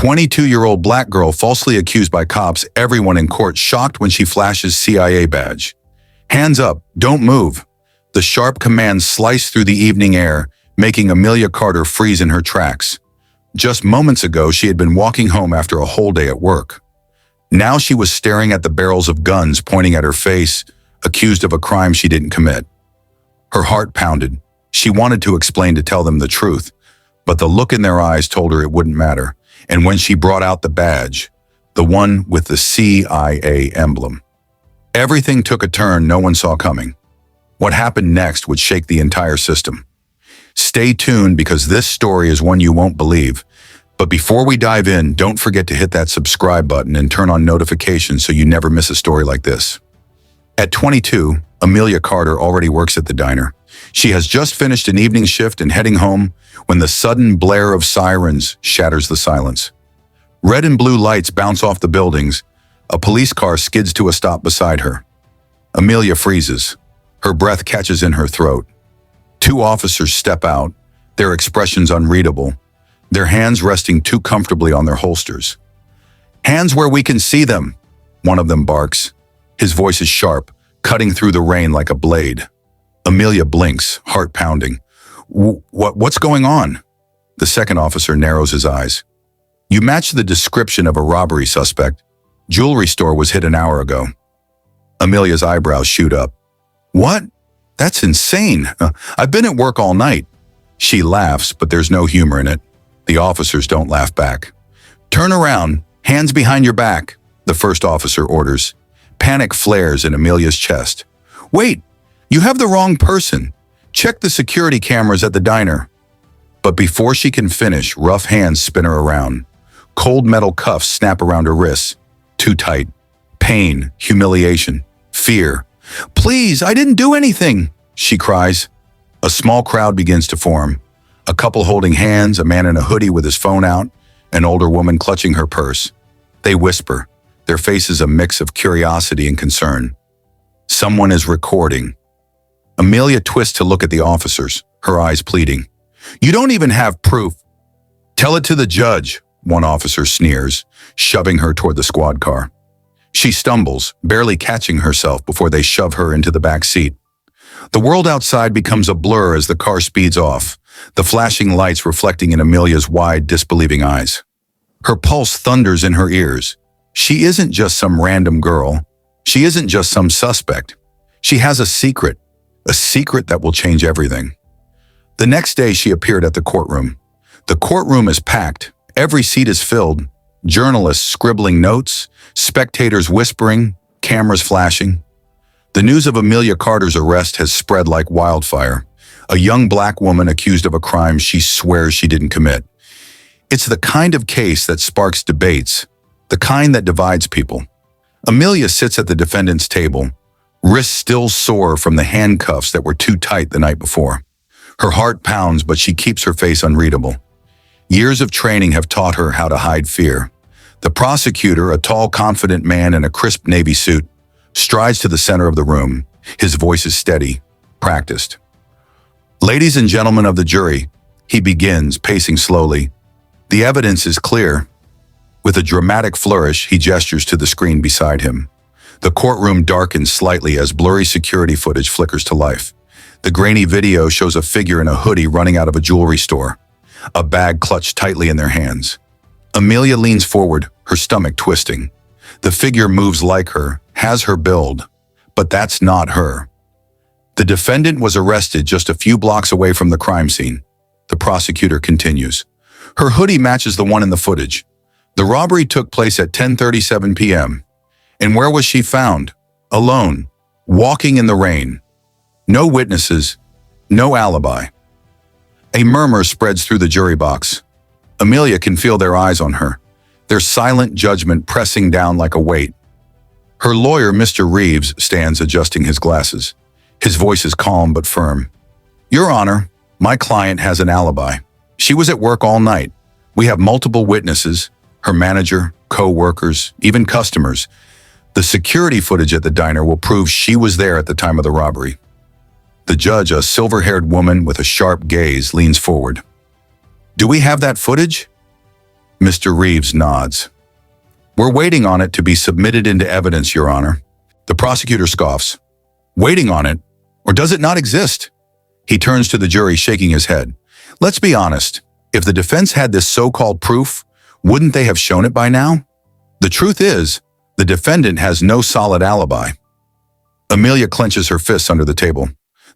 22-year-old black girl falsely accused by cops, everyone in court shocked when she flashes CIA badge. Hands up, don't move. The sharp command sliced through the evening air, making Amelia Carter freeze in her tracks. Just moments ago, she had been walking home after a whole day at work. Now she was staring at the barrels of guns pointing at her face, accused of a crime she didn't commit. Her heart pounded. She wanted to explain to tell them the truth, but the look in their eyes told her it wouldn't matter. And when she brought out the badge, the one with the CIA emblem, everything took a turn no one saw coming. What happened next would shake the entire system. Stay tuned because this story is one you won't believe. But before we dive in, don't forget to hit that subscribe button and turn on notifications so you never miss a story like this. At 22, Amelia Carter already works at the diner. She has just finished an evening shift and heading home when the sudden blare of sirens shatters the silence. Red and blue lights bounce off the buildings. A police car skids to a stop beside her. Amelia freezes. Her breath catches in her throat. Two officers step out, their expressions unreadable, their hands resting too comfortably on their holsters. "Hands where we can see them," one of them barks. His voice is sharp, cutting through the rain like a blade. Amelia blinks, heart pounding. What's going on?" The second officer narrows his eyes. "You match the description of a robbery suspect. Jewelry store was hit an hour ago." Amelia's eyebrows shoot up. "What? That's insane. I've been at work all night." She laughs, but there's no humor in it. The officers don't laugh back. "Turn around, hands behind your back," the first officer orders. Panic flares in Amelia's chest. "Wait, you have the wrong person. Check the security cameras at the diner." But before she can finish, rough hands spin her around. Cold metal cuffs snap around her wrists. Too tight. Pain, humiliation, fear. "Please, I didn't do anything," she cries. A small crowd begins to form. A couple holding hands, a man in a hoodie with his phone out, an older woman clutching her purse. They whisper, their faces a mix of curiosity and concern. Someone is recording. Amelia twists to look at the officers, her eyes pleading. "You don't even have proof." "Tell it to the judge," one officer sneers, shoving her toward the squad car. She stumbles, barely catching herself before they shove her into the back seat. The world outside becomes a blur as the car speeds off, the flashing lights reflecting in Amelia's wide, disbelieving eyes. Her pulse thunders in her ears. She isn't just some random girl. She isn't just some suspect. She has a secret that will change everything. The next day she appeared at the courtroom. The courtroom is packed. Every seat is filled. Journalists scribbling notes, spectators whispering, cameras flashing. The news of Amelia Carter's arrest has spread like wildfire. A young black woman accused of a crime she swears she didn't commit. It's the kind of case that sparks debates, the kind that divides people. Amelia sits at the defendant's table, wrists still sore from the handcuffs that were too tight the night before. Her heart pounds, but she keeps her face unreadable. Years of training have taught her how to hide fear. The prosecutor, a tall, confident man in a crisp navy suit, strides to the center of the room. His voice is steady, practiced. "Ladies and gentlemen of the jury," he begins, pacing slowly. "The evidence is clear." With a dramatic flourish, he gestures to the screen beside him. The courtroom darkens slightly as blurry security footage flickers to life. The grainy video shows a figure in a hoodie running out of a jewelry store, a bag clutched tightly in their hands. Amelia leans forward, her stomach twisting. The figure moves like her, has her build, but that's not her. The defendant was arrested just a few blocks away from the crime scene. The prosecutor continues. Her hoodie matches the one in the footage. The robbery took place at 10:37 p.m. And where was she found? Alone, walking in the rain. No witnesses, no alibi. A murmur spreads through the jury box. Amelia can feel their eyes on her, their silent judgment pressing down like a weight. Her lawyer, Mr. Reeves, stands adjusting his glasses. His voice is calm but firm. "Your Honor, my client has an alibi. She was at work all night. We have multiple witnesses, her manager, co-workers, even customers. The security footage at the diner will prove she was there at the time of the robbery." The judge, a silver-haired woman with a sharp gaze, leans forward. "Do we have that footage?" Mr. Reeves nods. We're waiting on it to be submitted into evidence, Your Honor. The prosecutor scoffs. Waiting on it? Or does it not exist? He turns to the jury, shaking his head. Let's be honest. If the defense had this so-called proof, wouldn't they have shown it by now? The truth is, the defendant has no solid alibi. Amelia clenches her fists under the table.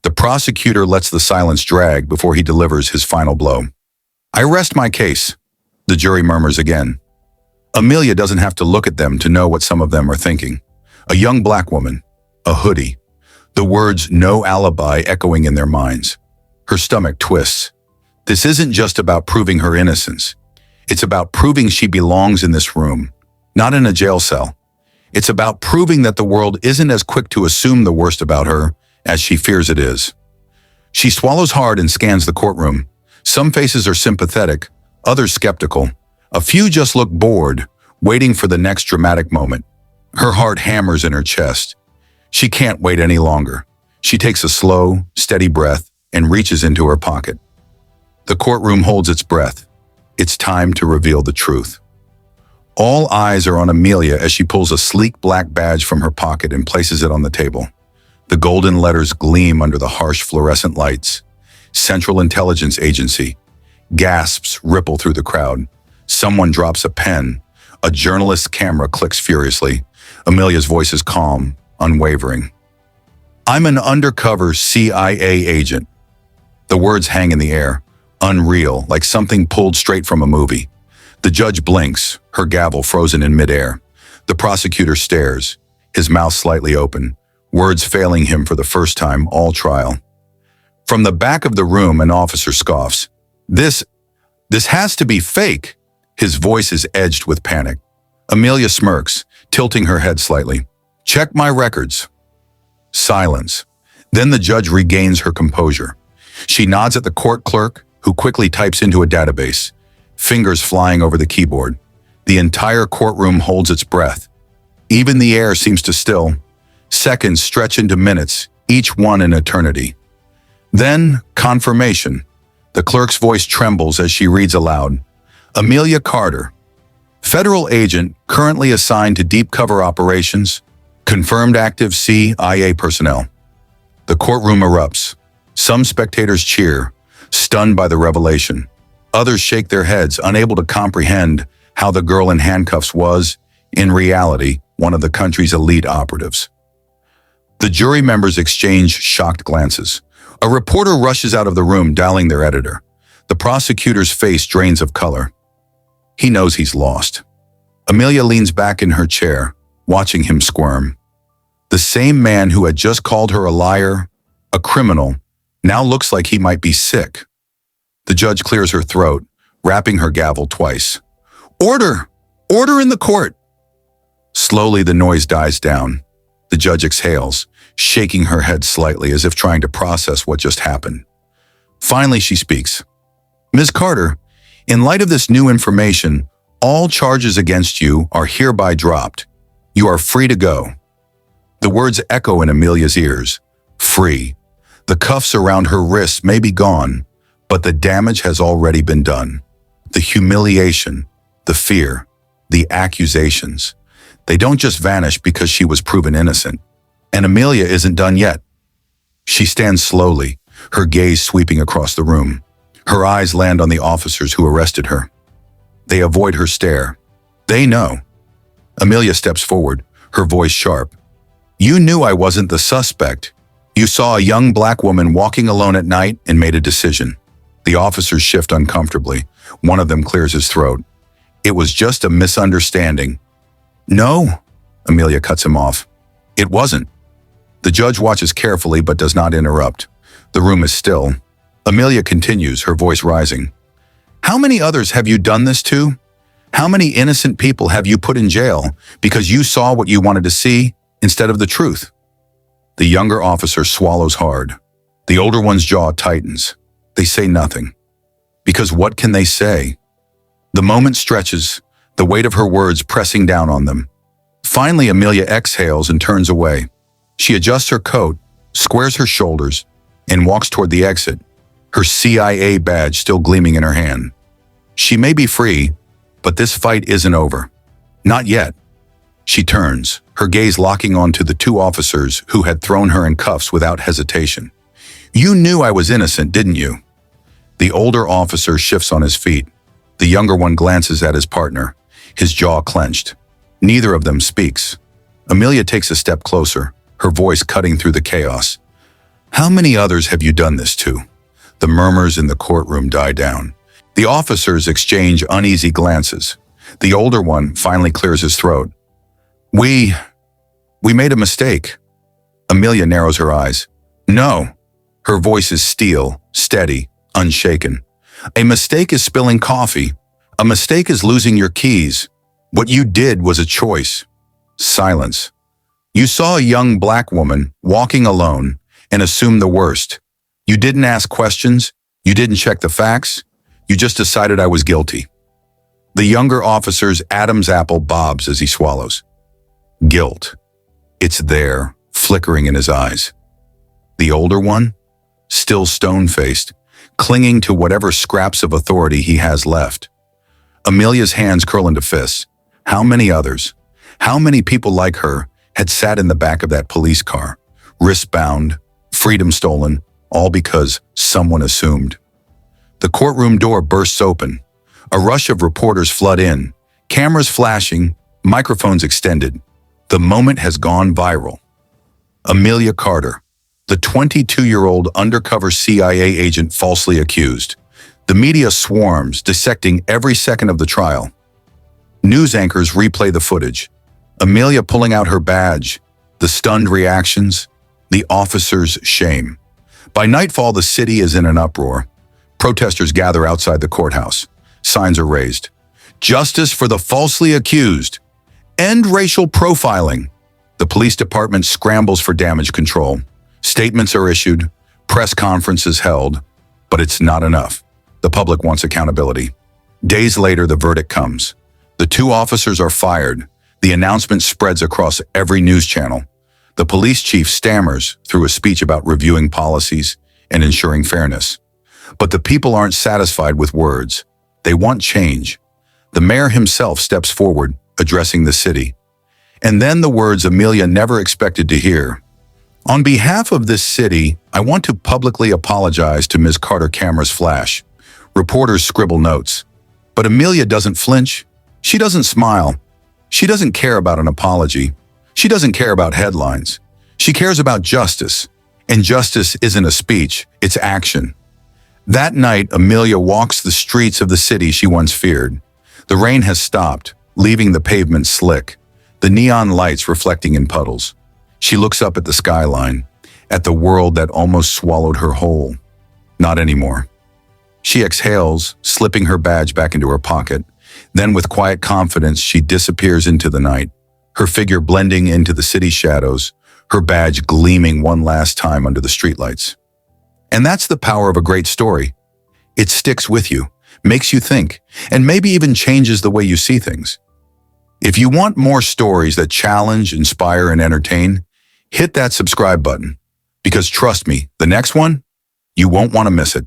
The prosecutor lets the silence drag before he delivers his final blow. I rest my case, the jury murmurs again. Amelia doesn't have to look at them to know what some of them are thinking. A young black woman, a hoodie, the words "no alibi" echoing in their minds. Her stomach twists. This isn't just about proving her innocence. It's about proving she belongs in this room, not in a jail cell. It's about proving that the world isn't as quick to assume the worst about her as she fears it is. She swallows hard and scans the courtroom. Some faces are sympathetic, others skeptical. A few just look bored, waiting for the next dramatic moment. Her heart hammers in her chest. She can't wait any longer. She takes a slow, steady breath and reaches into her pocket. The courtroom holds its breath. It's time to reveal the truth. All eyes are on Amelia as she pulls a sleek black badge from her pocket and places it on the table. The golden letters gleam under the harsh fluorescent lights. Central Intelligence Agency. Gasps ripple through the crowd. Someone drops a pen. A journalist's camera clicks furiously. Amelia's voice is calm, unwavering. I'm an undercover CIA agent. The words hang in the air, unreal, like something pulled straight from a movie. The judge blinks, her gavel frozen in midair. The prosecutor stares, his mouth slightly open, words failing him for the first time all trial. From the back of the room, an officer scoffs. This has to be fake. His voice is edged with panic. Amelia smirks, tilting her head slightly. Check my records. Silence. Then the judge regains her composure. She nods at the court clerk, who quickly types into a database, fingers flying over the keyboard. The entire courtroom holds its breath. Even the air seems to still. Seconds stretch into minutes, each one an eternity. Then, confirmation. The clerk's voice trembles as she reads aloud. Amelia Carter, federal agent currently assigned to deep cover operations, confirmed active CIA personnel. The courtroom erupts. Some spectators cheer, stunned by the revelation. Others shake their heads, unable to comprehend how the girl in handcuffs was, in reality, one of the country's elite operatives. The jury members exchange shocked glances. A reporter rushes out of the room, dialing their editor. The prosecutor's face drains of color. He knows he's lost. Amelia leans back in her chair, watching him squirm. The same man who had just called her a liar, a criminal, now looks like he might be sick. The judge clears her throat, rapping her gavel twice. Order! Order in the court! Slowly the noise dies down. The judge exhales, shaking her head slightly as if trying to process what just happened. Finally she speaks. Ms. Carter, in light of this new information, all charges against you are hereby dropped. You are free to go. The words echo in Amelia's ears. Free. The cuffs around her wrists may be gone, but the damage has already been done. The humiliation, the fear, the accusations. They don't just vanish because she was proven innocent. And Amelia isn't done yet. She stands slowly, her gaze sweeping across the room. Her eyes land on the officers who arrested her. They avoid her stare. They know. Amelia steps forward, her voice sharp. You knew I wasn't the suspect. You saw a young black woman walking alone at night and made a decision. The officers shift uncomfortably. One of them clears his throat. It was just a misunderstanding. No, Amelia cuts him off. It wasn't. The judge watches carefully but does not interrupt. The room is still. Amelia continues, her voice rising. How many others have you done this to? How many innocent people have you put in jail because you saw what you wanted to see instead of the truth? The younger officer swallows hard. The older one's jaw tightens. They say nothing. Because what can they say? The moment stretches, the weight of her words pressing down on them. Finally, Amelia exhales and turns away. She adjusts her coat, squares her shoulders, and walks toward the exit, her CIA badge still gleaming in her hand. She may be free, But this fight isn't over. Not yet. She turns, her gaze locking onto the two officers who had thrown her in cuffs without hesitation. "You knew I was innocent, didn't you?" The older officer shifts on his feet. The younger one glances at his partner, his jaw clenched. Neither of them speaks. Amelia takes a step closer, her voice cutting through the chaos. "How many others have you done this to?" The murmurs in the courtroom die down. The officers exchange uneasy glances. The older one finally clears his throat. We made a mistake." Amelia narrows her eyes. "No." Her voice is steel, steady, unshaken. "A mistake is spilling coffee. A mistake is losing your keys. What you did was a choice." Silence. "You saw a young black woman walking alone and assumed the worst. You didn't ask questions. You didn't check the facts. You just decided I was guilty." The younger officer's Adam's apple bobs as he swallows. Guilt. It's there, flickering in his eyes. The older one, still stone-faced, clinging to whatever scraps of authority he has left. Amelia's hands curl into fists. How many others? How many people like her had sat in the back of that police car, wrist-bound, freedom stolen, all because someone assumed? The courtroom door bursts open. A rush of reporters flood in, cameras flashing, microphones extended. The moment has gone viral. Amelia Carter, the 22-year-old undercover CIA agent falsely accused. The media swarms, dissecting every second of the trial. News anchors replay the footage. Amelia pulling out her badge, the stunned reactions, the officers' shame. By nightfall, the city is in an uproar. Protesters gather outside the courthouse. Signs are raised. "Justice for the falsely accused. End racial profiling." The police department scrambles for damage control. Statements are issued, press conferences held, but it's not enough. The public wants accountability. Days later, the verdict comes. The two officers are fired. The announcement spreads across every news channel. The police chief stammers through a speech about reviewing policies and ensuring fairness. But the people aren't satisfied with words. They want change. The mayor himself steps forward, addressing the city. And then the words Amelia never expected to hear. "On behalf of this city, I want to publicly apologize to Ms. Carter." Cameras flash. Reporters scribble notes. But Amelia doesn't flinch. She doesn't smile. She doesn't care about an apology. She doesn't care about headlines. She cares about justice. And justice isn't a speech, it's action. That night, Amelia walks the streets of the city she once feared. The rain has stopped, leaving the pavement slick, the neon lights reflecting in puddles. She looks up at the skyline, at the world that almost swallowed her whole. Not anymore. She exhales, slipping her badge back into her pocket. Then with quiet confidence, she disappears into the night, her figure blending into the city shadows, her badge gleaming one last time under the streetlights. And that's the power of a great story. It sticks with you, makes you think, and maybe even changes the way you see things. If you want more stories that challenge, inspire, and entertain, hit that subscribe button. Because trust me, the next one, you won't want to miss it.